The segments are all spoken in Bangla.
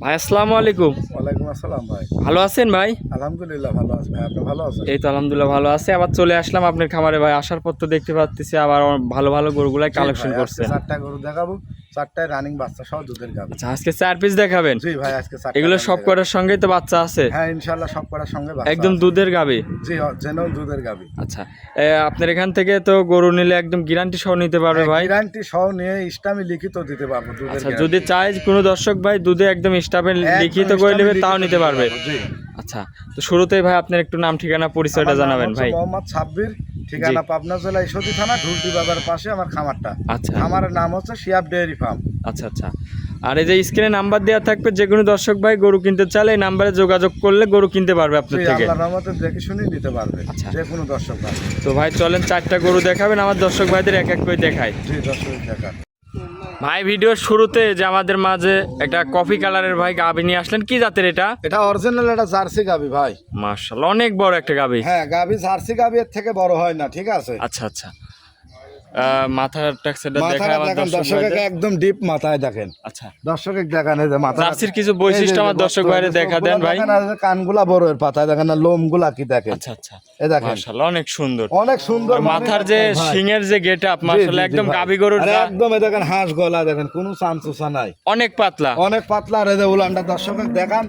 ভাই আসসালামু আলাইকুম। ওয়ালাইকুম আসসালাম ভাই। ভালো আছেন ভাই? আলহামদুলিল্লাহ ভালো আছি ভাই, আপনি ভালো আছেন? এই তো আলহামদুলিল্লাহ ভালো আছে। আবার চলে আসলাম আপনার খামারে ভাই। আসার পর তো দেখতে পাচ্ছি আবার ভালো ভালো গরুগুলাই কালেকশন করছেন। চারটা গরু দেখাবো, চারটায় রানিং বাচ্চা সহ দুধের গাভী। আচ্ছা, আজকে 4 পিস দেখাবেন? জি ভাই, আজকে চারটা। এগুলো সব কটার সঙ্গেই তো বাচ্চা আছে? হ্যাঁ ইনশাআল্লাহ সব কটার সঙ্গে বাচ্চা একদম আছে। দুধের গাভী? জি জেনুইন দুধের গাভী। আচ্ছা, আপনার এখান থেকে তো গরু নিলে একদম গ্যারান্টি সহ নিতে পারবে ভাই? গ্যারান্টি সহ নিয়ে ইসলামী লিখিত দিতে পারবো দুধের। আচ্ছা, যদি চাই কোনো দর্শক ভাই দুধে একদম স্টাফে লিখিত করে নেবে তাও নিতে পারবে? জি। আচ্ছা, তো শুরুতেই ভাই আপনার একটু নাম ঠিকানা পরিচয়টা জানাবেন ভাই। মোহাম্মদ সাব্বির, ঠিকানা পাবনা জেলা ঈশ্বরদী থানা ঢুলটি বাজারের পাশে আমার খামারটা। আচ্ছা, আমার নাম হচ্ছে শিয়াব ডেয়ারি ফার্ম। আচ্ছা আচ্ছা। আর এই যে স্ক্রিনে নাম্বার দেওয়া থাকবে, যে কোনো দর্শক ভাই গরু কিনতে চাইলে এই নাম্বারে যোগাযোগ করলে গরু কিনতে পারবে আপনার থেকে। আল্লাহর রহমতে দেখে শুনে নিতে পারবে আচ্ছা। যে কোনো দর্শক ভাই। তো ভাই চলেন 4টা গরু দেখাবেন, আমার দর্শক ভাইদের এক এক করে দেখাই। জি দর্শক দেখান। ভাই ভিডিওর শুরুতে যে আমাদের মাঝে একটা কফি কালারের ভাই গাভী নিয়ে আসলেন, কি জাতের এটা? এটা অরিজিনাল একটা জার্সি গাভী ভাই। মাশাআল্লাহ, অনেক বড় একটা গাভী। হ্যাঁ গাভী জার্সি গাভী এর থেকে বড় হয় না, ঠিক আছে। আচ্ছা আচ্ছা। মাথার টেক্সচারটা দেখায় আমার দেখেন, দর্শক দর্শককে ভাইদের। একদম ডিপ মাথায় দেখেন। আচ্ছা, দর্শকে দেখেন এই যে মাথা। জার্সির কিছু বৈশিষ্ট্য আমার দর্শক ভাইদের দেখা দেন ভাই। দেখেন আর কানগুলা বড় এর পাতায় দেখেন না, লোমগুলা কি দেখেন। আচ্ছা আচ্ছা, এই দেখেন মাশাআল্লাহ অনেক সুন্দর। অনেক সুন্দর। আর মাথার যে শিংয়ের যে গেটআপ মাশাআল্লাহ একদম গাভী গরুর। একদম এই দেখেন হাঁস গলা দেখেন, কোনো চামচুসা নাই, অনেক পাতলা, অনেক পাতলা। আর এই যে উলানটা দর্শকে দেখান।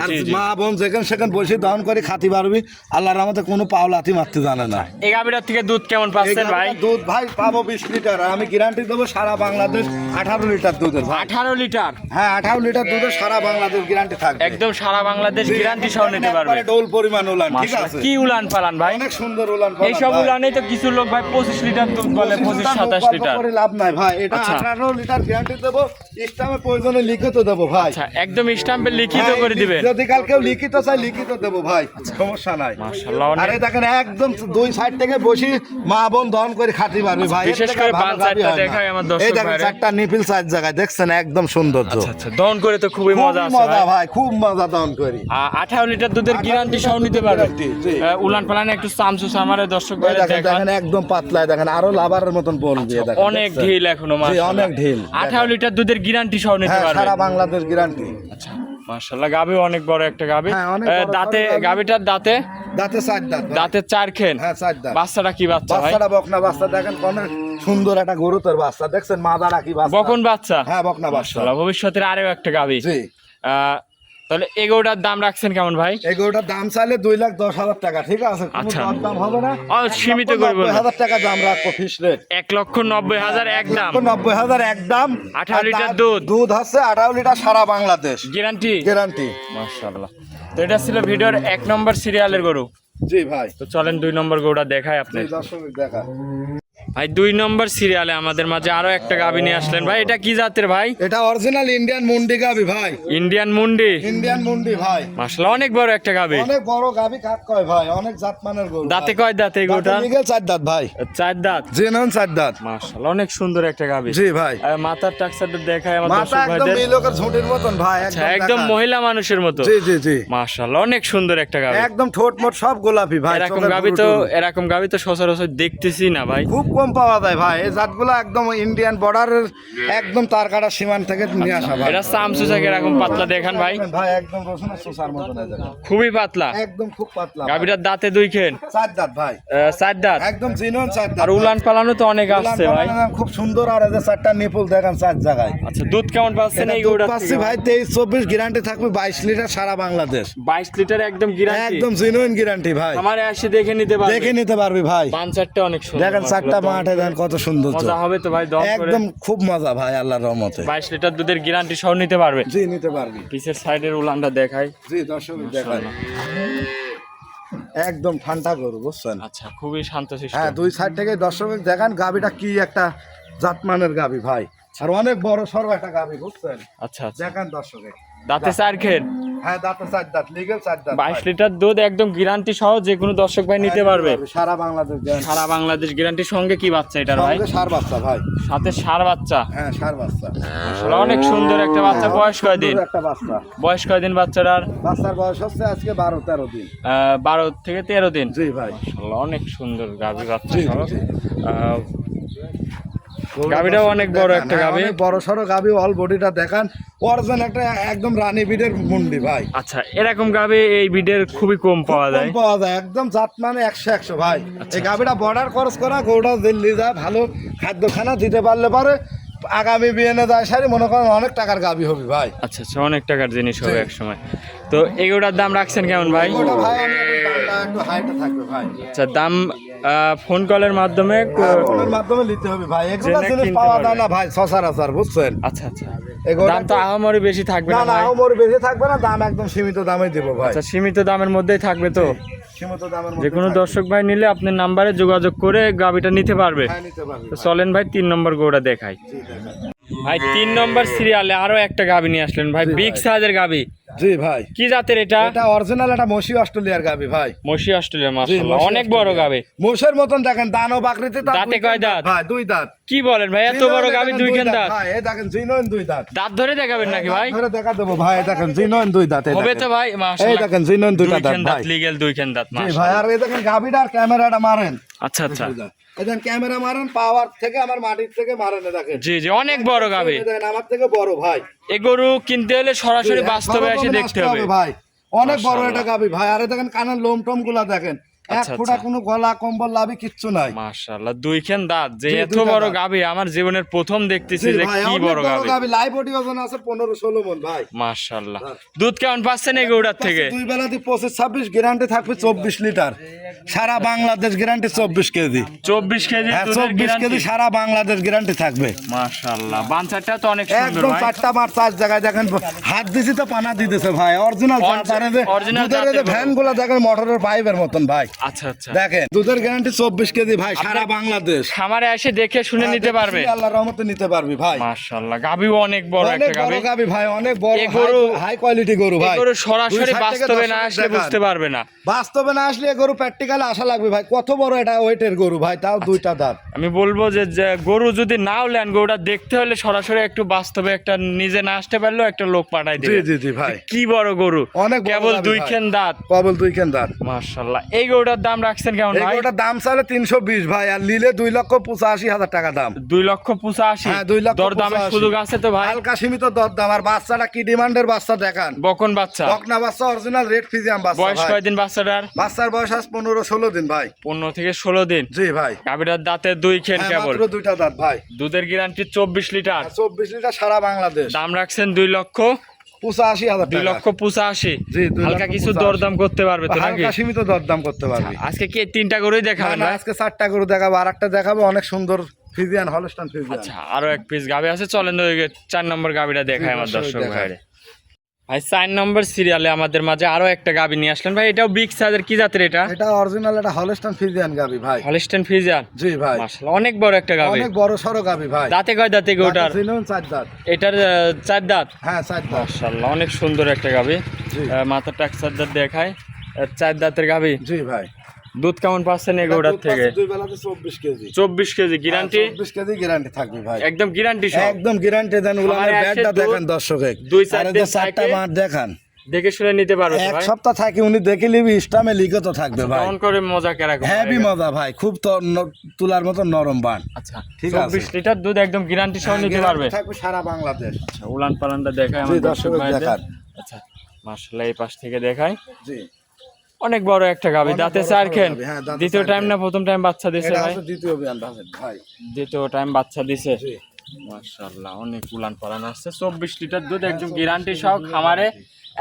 আর মা বোন যেখানে সেখানে বসে দহন করে খাতি পারবি, আল্লাহর রহমতে কোনো পাওলাতি মারতে জানে না। এই গাভীটার থেকে দুধ কেমন পাচ্ছেন ভাই? দুধ ভাই পাবো 20 লিটার। আমি গ্যারান্টি দেবো সারা বাংলাদেশ 18 লিটার দুধের। 18 লিটার? হ্যাঁ 18 লিটার দুধের সারা বাংলাদেশ গ্যারান্টি থাকবে। একদম সারা বাংলাদেশ গ্যারান্টি সহ নিতে পারবে। ডোল পরিমাণ উলান, ঠিক আছে। কি উলান পালান ভাই? অনেক সুন্দর উলান পালান। এই সব উলানেই তো কিছু লোক ভাই 25 লিটার দুধ বলে, 25-27 লিটার। করে লাভ নাই ভাই, এটা আচ্ছা। 18 লিটার গ্যারান্টি দেবো। স্টাম্পে প্রয়োজনে লিখিত দেবো ভাই। আচ্ছা, একদম স্ট্যাম্পে লিখিত করে দিবেন? যদি কাল কেউ লিখিত চাই লিখিত দেবো ভাই, সমস্যা নাই। মাশাআল্লাহ। আরে দেখেন একদম দুই সাইড থেকে বসি মা বোন দহন করে খাতি পারবে ভাই। বিশেষ করে বাম সাইডটা দেখাই আমার দর্শক এই দেখেন ভাইরা। চারটা নিপিল সাইড জায়গায় দেখছেন একদম সৌন্দর্য। আচ্ছা আচ্ছা, দহন করে তো খুবই মজা আছে মজা ভাই। ভাই, খুব মজা দহন করি। 18 লিটার দুধের গ্যারান্টি সহ নিতে পারবেন। জি। উলান পালানে একটু চামচুস আমার দর্শক এই ভাইরা দেখেন দেখান। দেখেন একদম পাতলা, দেখেন আরো লাভারের মতন বোন দিয়ে দেখেন। অনেক দেখছেন? ঢিল এখনো জি, মাশাআল্লাহ। অনেক ঢিল। 18 লিটার দুধের গ্যারান্টি সহ নিতে হ্যাঁ পারবেন। সারা বাংলাদেশ গ্যারান্টি। আচ্ছা, মাশাআল্লাহ গাভী অনেক বড় একটা গাভী। হ্যাঁ, অনেক বড় দাঁতে গাভী। গাভীটার দাঁতে দাঁতে চার দাঁত ভাই। দাঁতে 4 খেন। হ্যাঁ 4 দাঁত। বাচ্চাটা কি বাচ্চা ভাই? বাচ্চাটা বকনা বাচ্চা, দেখেন অনেক সুন্দর একটা গরু তোর বাচ্চা দেখছেন, মাদারা কি বাচ্চা। বকন বাচ্চা? হ্যাঁ বকনা বাচ্চা। মাশাআল্লাহ, ভবিষ্যতের আরো একটা গাভী। জি। তাহলে এগোটার দাম রাখছেন কেমন ভাই? এই গরুটার দাম চাইলে 2,10,000 টাকা, ঠিক আছে। কোনো আচ্ছা। দাম হবে না। সীমিত করে বলবেন। 90,000 টাকা দাম রাখবো ফিক্স রেট। 1,90,000 একদম। 90,000 একদম। 18 লিটার দুধ। দুধ হচ্ছে 18 লিটার সারা বাংলাদেশ গ্যারান্টি? গ্যারান্টি। মাশাআল্লাহ। তো এটা ছিল ভিডিওর 1 নম্বর সিরিয়ালের গরু। জি ভাই। তো চলেন 2 নম্বর গরুটা দেখাই আপনি। দর্শক দেখা ভাই 2 নম্বর সিরিয়ালে আমাদের মাঝে আরো একটা গাভী নিয়ে আসলেন ভাই। এটা কি জাতের ভাই? এটা অরিজিনাল ইন্ডিয়ান মুন্ডি গাবি ভাই। ইন্ডিয়ান মুন্ডি? ইন্ডিয়ান মুন্ডি ভাই। মাশাআল্লাহ, অনেক বড় একটা গাভী। অনেক বড় গাবি কাট কয় ভাই, অনেক জাতমানের গরু। দাঁতে কয় দাঁত এই গরুটা? লিগেল 4 দাঁত ভাই। 4 দাঁত? জেনুইন 4 দাঁত। মাশাআল্লাহ, অনেক সুন্দর একটা গাভী। জি ভাই। মাথার টাকসারটা দেখায় আমার মাথা দর্শক একদম ভাইদের। বিলোকের ঝুঁটির মতন ভাই, আচ্ছা, একদম মহিলা মানুষের মতো। জি জি জি। মাশাআল্লাহ, অনেক সুন্দর একটা গাভী। একদম ঠোঁট মোট সব গোলাপি ভাই। এরকম গাভী তো সচরাচর দেখতেছি না ভাই, খুব কম পাওয়া যায় ভাই। এই জাতগুলো একদম ইন্ডিয়ান বর্ডারের একদম তার কাটা সীমান্ত থেকে নিয়ে আসা ভাই। এটা চামচুচা এরকম পাতলা দেখান ভাই। ভাই একদম রসুনের সুসার মতন এই দেখেন। খুবই পাতলা। একদম খুব পাতলা। গাভীটার দাঁতে 2 খেন? 4 দাঁত ভাই। 4 দাঁত? একদম জেনুইন 4 দাঁত। আর উলান পালানো তো অনেক আসছে ভাই। খুব সুন্দর। আর এই যে 4টা নিপুল দেখেন 4 জায়গায়। আচ্ছা, দুধ কেমন পাচ্ছেন এই দুধ গরুটা? পাচ্ছি ভাই 23-24 গ্যারান্টি থাকবে। 22 লিটার সারা বাংলাদেশ। 22 লিটার একদম গ্যারান্টি? একদম জেনুইন গ্যারান্টি ভাই। আমারে এসে দেখে নিতে পারবে? দেখে নিতে পারবি ভাই। পাঁচ চারটা অনেক সুন্দর। দেখেন 4টা মাঠে দেখেন কত সুন্দর। মজা হবে তো ভাই দম করে? একদম খুব মজা ভাই আল্লাহর রহমতে। 22 লিটার দুধের গ্যারান্টি সহ নিতে পারবে? জি নিতে পারবি। পিছের সাইডের উলানটা দেখাই। জি দর্শক দেখাই। একদম ঠান্ডা গরু বুঝছেন। আচ্ছা, খুবই শান্তশিষ্ট। হ্যাঁ 2 সাইড থেকে দর্শক দেখান গাবিটা কি একটা জাতমানের গাবি ভাই। আর অনেক বড় সরো একটা গাভী, বুঝছেন? আচ্ছা আচ্ছা। দেখেন দর্শকে, দাঁতে চার খের, হ্যাঁ দাঁতে 4 দাঁত, লিগেল 4 দাঁত। 22 লিটার দুধ, একদম গ্যারান্টি সহ যে কোনো দর্শক ভাই নিতে পারবে। সারা বাংলাদেশ দেন। সারা বাংলাদেশ গ্যারান্টির সঙ্গে কি বাচ্চা এটার ভাই? সঙ্গে ষাঁড় বাচ্চা ভাই। সাথে ষাঁড় বাচ্চা। হ্যাঁ ষাঁড় বাচ্চা। আসলে অনেক সুন্দর একটা বাচ্চা। বয়স কয়দিন? সুন্দর একটা বাচ্চা। বয়স কয়দিন বাচ্চাটার? বাচ্চার বয়স হচ্ছে আজকে 12-13 দিন। 12 থেকে 13 দিন। জি ভাই। আসলে অনেক সুন্দর গাভী বাচ্চা জি, সহ। জি। গাভীটাও অনেক বড় একটা হ্যাঁ, গাভী। অনেক বড় সড়ো গাভী, অল বডিটা দেখান, অরিজিনাল একটা একদম রানী বিডের মুন্ডি ভাই। আচ্ছা, এরকম গাভী এই বিডের খুবই কম পাওয়া যায়। কম পাওয়া যায়, একদম জাত মানে 100 ভাই। এই গাভীটা বর্ডার খরচ করা, গরুটা দিল্লি যায়, ভালো খাদ্য খানা দিতে পারলে পরে আগামী বিয়েনে যায় সারি মনে করেন অনেক টাকার গাভী হবে ভাই। আচ্ছা আচ্ছা, অনেক টাকার জিনিস হবে এক সময়। তো এগুলোর দাম রাখছেন কেমন ভাই? ওটা ভাই আমি দামটা একটু হাইটে থাকবে ভাই। আচ্ছা, দাম ফোন কলের মাধ্যমে ফোনের মাধ্যমে নিতে হবে ভাই, এগুলো জেনে জিনিস কিনতে পাওয়া পারবে। যায় না ভাই সচরাচর, বুঝছেন? আচ্ছা আচ্ছা, এগুলো দাম তো আহামরি বেশি থাকবে না না না ভাই? আমার বেশি থাকবে না, দাম একদম সীমিত দামে দিব ভাই। আচ্ছা, সীমিত দামের মধ্যেই থাকবে তো? সীমিত দামের যে মধ্যে কোনো থাকবে। দর্শক ভাই নিলে আপনার নাম্বারে যোগাযোগ করে গাভীটা নিতে পারবে। হ্যাঁ, নিতে পারবে তো ভাই। চলেন ভাই 3 নম্বর গরুটা দেখাই। জি, দেখেন। ভাই 3 নম্বর সিরিয়ালে আরো একটা গাভী নিয়ে আসলেন ভাই, জি বিগ ভাই। সাইজের গাভী। জি ভাই, কি জাতের এটা? এটা অরিজিনাল একটা মসি অস্ট্রেলিয়ার গাভী ভাই। মশি অস্ট্রেলিয়া, জি, মাশাআল্লাহ মসি অনেক বড় অস্ট্রেলিয়া। গাভী। মোষের মতন দেখেন, দানব আকৃতি, তার দাঁতে দুই কয় দাঁত? ভাই? 2 দাঁত। কি বলেন ভাই, এত বড় গাভী দেখেন, 2 দুই খান দাঁত? ভাই, এই দেখেন জিনোইন 2 দাঁত। দাঁত ধরে দেখাবেন নাকি ভাই? ধরে দেখা দেবো ভাই, এই দেখেন জিনোইন 2 দাঁত। এই হবে দেখেন। তো ভাই, এই মাশাআল্লাহ। দেখেন জিনোইন 2টা 2 দাঁত খান দাঁত, ভাই। লিগ্যাল 2 খান দাঁত, জি ভাই, মাশাআল্লাহ। আর এই দেখেন গাভীটার ক্যামেরাটা মারেন। আচ্ছা আচ্ছা, এই দেখেন ক্যামেরা মারেন, পাওয়ার থেকে আমার মাটির থেকে মারেন, এই দেখেন। জি জি, অনেক বড় গাভী। এই দেখেন আমার থেকে বড় ভাই। এই গরু কিনতে হলে সরাসরি বাস্তবে এসে সরজমিনে দেখতে আসতে হবে। ভাই, অনেক বড় মাশাআল্লাহ। একটা গাভী ভাই। আর এই দেখেন কানের লোম টোম গুলা দেখেন, এক আচ্ছা, ফোঁটা আচ্ছা। কোনো গলা কম্বল লাভি কিচ্ছু নাই। মাশাআল্লাহ, 2 খান দাঁত, যে জি, এত 2টা বড় দাঁত। গাভী আমার জীবনের প্রথম দেখতেছি, জি যে ভাই, কি অনেক বড় গাভী। গাভী, লাইভ বডি ওজন আছে 15-16 মণ ভাই। মাশাআল্লাহ। দুধ কেমন পাচ্ছেন এই গরুটার থেকে? দুই বেলাতে 25-26 গ্যারান্টি থাকবে, 24 লিটার সারা বাংলাদেশ গ্যারান্টি, 24 কেজি। 24 কেজি হ্যাঁ, দুধের 24 কেজি গ্যারান্টি। সারা বাংলাদেশ গ্যারান্টি থাকবে। মাশাআল্লাহ, বাঞ্চাটা তো অনেক সুন্দর একদম ভাই। 4টা মার 4 জায়গায় দেখেন, হাত দিছি তো পানা দিতেছে ভাই, অরিজিনাল original দুধের জাতের গরু। ভ্যান গুলা দেখেন মোটরের পাইপের মতন ভাই। আচ্ছা আচ্ছা, দেখেন দুধের গ্যারান্টি 24 কেজি ভাই, সারা বাংলাদেশ। খামারে এসে দেখে শুনে নিতে পারবে। আল্লাহর রহমতে নিতে পারবি ভাই। মাশাআল্লাহ, গাভীও অনেক বড় অনেক একটা বড় গাভী। গাবি ভাই, অনেক বড় এই গরু- হাই কোয়ালিটি গরু এই ভাই। গরু সরাসরি 260 থেকে বাস্তবে 10 না আসলে দেখান। বুঝতে পারবে না। বাস্তবে না আসলে এ গরু প্র্যাকটিক্যালে আসা লাগবে ভাই। কত বড় এটা ওয়েটের গরু ভাই, তাও 2টা দাঁত। আমি বলবো যে যে গরু যদি নাও নেন, গরুটা দেখতে হলে সরাসরি একটু বাস্তবে একটা নিজে না আসতে পারলেও একটা লোক পাঠাই জি দিবে। জি জি ভাই, কি বড় গরু, অনেক বড় কেবল গাভী 2 ভাই। খান দাঁত। কবল 2 কেন দাঁত। মাশাআল্লাহ, এই গরুটার দাম রাখছেন কেমন এই ভাই? গরুটার দাম চাইলে 320 ভাই, আর নিলে 2,85,000 টাকা দাম। 2,85,000। হ্যাঁ, 2,85,000 দরদামের সুযোগ আছে তো ভাই? হালকা সীমিত দরদাম। আর বাচ্চাটা কি ডিমান্ডের বাচ্চা দেখান, বকন বাচ্চা। বকনা বাচ্চা, অরিজিনাল রেড ফিজিয়াম বাচ্চা বয়স ভাই। কয়দিন বাচ্চাটার? বাচ্চার বয়স আজ 15-16 দিন ভাই। 15 থেকে 16 দিন। জি ভাই, গাভীটার দাঁতে 2 খান হ্যাঁ, কেবল। মাত্র 2টা দাঁত ভাই। দুধের গ্যারান্টি 24 লিটার। 24 লিটার সারা বাংলাদেশ। দাম রাখছেন 2,85,000 2,85,000 টাকা। জি, 2,85,000 হালকা কিছু দরদাম করতে পারবে তো নাকি? হালকা সীমিত দরদাম করতে পারবি। আজকে কি 3টা গরুই না দেখাবেন না, ভাই? আজকে 4টা গরু দেখাবো, আর একটা দেখাবো অনেক সুন্দর ফিজিয়ান, হলস্টাইন ফিজিয়ান। আচ্ছা, আরো এক পিস গাভী আছে, চলেন ওই 4 নম্বর গাভীটা দেখায় আমার দর্শক দেখান। ভাইরে। ভাই 4 নম্বর সিরিয়ালে আমাদের মাঝে আরো একটা গাভী নিয়ে আসলেন ভাই, এটাও বিগ সাইজের। কি জাতের এটা? এটা অরিজিনাল একটা হলস্টাইন ফিজিয়ান গাবি ভাই। Holstein Friesian. জি ভাই, মাশাআল্লাহ, অনেক বড় একটা গাভী। অনেক বড় সরো গাবি ভাই। দাঁতে কয় দাঁতে গরুটার? জিনুন 4 দাঁত। এটার 4 দাঁত। হ্যাঁ, 4 দাঁত। মাশাআল্লাহ, অনেক সুন্দর একটা গাভী। জি। মাথাটা 4 দাঁত দেখায়, 4 দাঁতের গাভী। জি ভাই, দুধ কেমন পাচ্ছেন এই গরুটার থেকে? দুই বেলাতে 24 KG. 24 KG guarantee. 24 KG guarantee থাকবে ভাই, একদম গ্যারান্টি সহ। একদম গ্যারান্টি দেন। উলানের আমার ব্যাটটা এসে দেখেন দর্শকে, 2-4 আরে দিন 4টা থাকে। মাঠ দেখান, দেখে শুনে নিতে পারবে তো এক ভাই? সপ্তাহ থাকি উনি দেখে নিবি, ইসলামে লিখিত থাকবে ভাই। কেমন করে মজা কেরকম? হেভি মজা ভাই, খুব তুলার মতো নরম বান। আচ্ছা, ঠিক 24 আছে। লিটার দুধ একদম গ্যারান্টি সহ নিতে পারবে। গ্যারান্টি থাকবে সারা বাংলাদেশ। আচ্ছা, উলান পালানটা দেখায় জি, আমার দর্শক দর্শক ভাইদের। দেখান। আচ্ছা, মাশাআল্লাহ, এই পাশ থেকে দেখায়। জি, অনেক বড় একটা গাভী, অনেক দাঁতে বড় 4 সরো খেন। গাভী, হ্যাঁ, দাঁতে দ্বিতীয় 4 টাইম খেন। না প্রথম টাইম বাচ্চা দিছে এটা ভাই? হচ্ছে দ্বিতীয় বিয়ান ভাই। দ্বিতীয় টাইম বাচ্চা দিছে। জি, মাশাআল্লাহ, অনেক উলান পালান আসছে। 24 লিটার দুধ একদম গ্যারান্টি সহ খামারে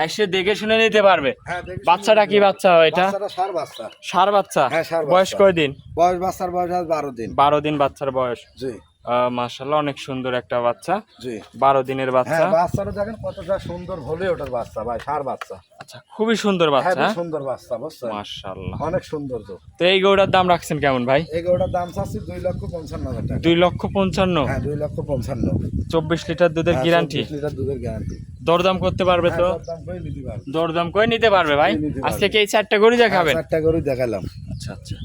এসে দেখে শুনে নিতে পারবে। হ্যাঁ, দেখে শুনে বাচ্চাটা কি বাচ্চা হয় এটা? বাচ্চাটা ষাঁড় বাচ্চা। ষাঁড় বাচ্চা। হ্যাঁ, ষাঁড় বয়স বাচ্চা। কয়দিন? বয়স বাচ্চার বয়স আজ 12 দিন। 12 দিন বাচ্চার বয়স। জি, মাশাআল্লাহ অনেক সুন্দর একটা বাচ্চা, জি 12 দিনের বাচ্চা। হ্যাঁ বাচ্চাটা দেখেন কতটা সুন্দর হলে ওটার বাচ্চা ভাই, ষাঁড় বাচ্চা। আচ্ছা, খুবই সুন্দর হ্যাঁ বাচ্চা। সুন্দর বাচ্চা বুঝছেন, মাশাআল্লাহ। অনেক সুন্দর। তো তো এই গরুটার দাম রাখছেন কেমন ভাই? এই গরুটার দাম চাচ্ছি 2,55,000 টাকা। 2,55,000। হ্যাঁ 2,55,000। 24 লিটার দুধের গ্যারান্টি। 24 লিটার দুধের গ্যারান্টি। দরদাম করতে পারবে তো? দাম করে নিতে পারবে। দরদাম করে নিতে পারবে ভাই। নিতে পারবে। আজকে কি এই 4টা গরু দেখাবেন? 4টা গরু দেখালাম। আচ্ছা আচ্ছা।